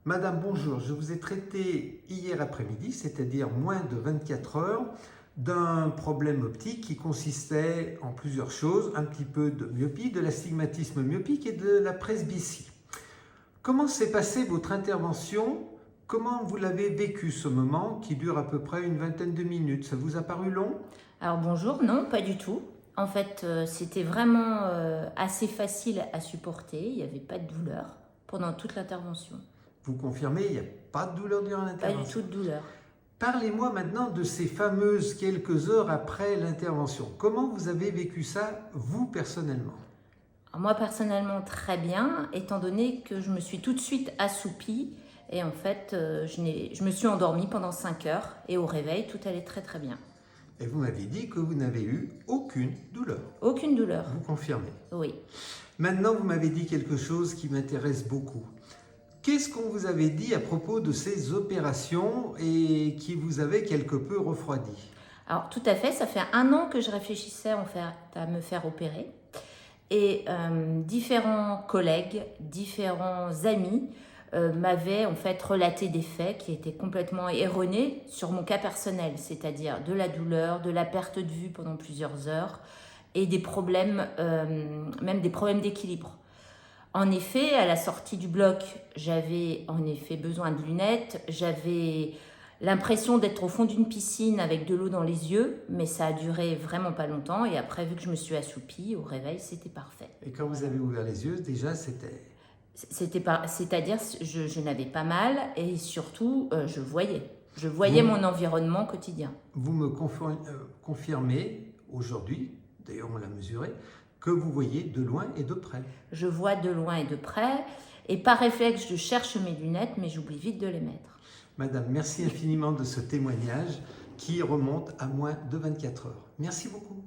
Madame, bonjour. Je vous ai traité hier après-midi, c'est-à-dire moins de 24 heures, d'un problème optique qui consistait en plusieurs choses, un petit peu de myopie, de l'astigmatisme myopique et de la presbytie. Comment s'est passée votre intervention? Comment vous l'avez vécu ce moment qui dure à peu près une vingtaine de minutes? Ça vous a paru long? Alors bonjour, non, pas du tout. En fait, c'était vraiment assez facile à supporter. Il n'y avait pas de douleur pendant toute l'intervention. Vous confirmez, il n'y a pas de douleur durant Pas du l'intervention? tout de douleur. Parlez-moi maintenant de ces fameuses quelques heures après l'intervention. Comment vous avez vécu ça, vous, personnellement? Alors, moi, personnellement, très bien, étant donné que je me suis tout de suite assoupie. Et en fait, je me suis endormie pendant 5 heures. Et au réveil, tout allait très très bien. Et vous m'avez dit que vous n'avez eu aucune douleur. Aucune douleur. Vous confirmez? Oui. Maintenant, vous m'avez dit quelque chose qui m'intéresse beaucoup. Qu'est-ce qu'on vous avait dit à propos de ces opérations et qui vous avait quelque peu refroidi? Alors tout à fait, ça fait 1 an que je réfléchissais en fait à me faire opérer. Et différents collègues, différents amis m'avaient en fait relaté des faits qui étaient complètement erronés sur mon cas personnel, c'est-à-dire de la douleur, de la perte de vue pendant plusieurs heures et des problèmes, même des problèmes d'équilibre. En effet, à la sortie du bloc, j'avais en effet besoin de lunettes, j'avais l'impression d'être au fond d'une piscine avec de l'eau dans les yeux, mais ça a duré vraiment pas longtemps et après, vu que je me suis assoupie, au réveil, c'était parfait. Et quand vous avez ouvert les yeux, déjà, c'était... C'est-à-dire, je n'avais pas mal et surtout, je voyais. Je voyais mon environnement quotidien. Vous me confirmez aujourd'hui, d'ailleurs on l'a mesuré, que vous voyez de loin et de près. Je vois de loin et de près et par réflexe, je cherche mes lunettes, mais j'oublie vite de les mettre. Madame, merci infiniment de ce témoignage qui remonte à moins de 24 heures. Merci beaucoup.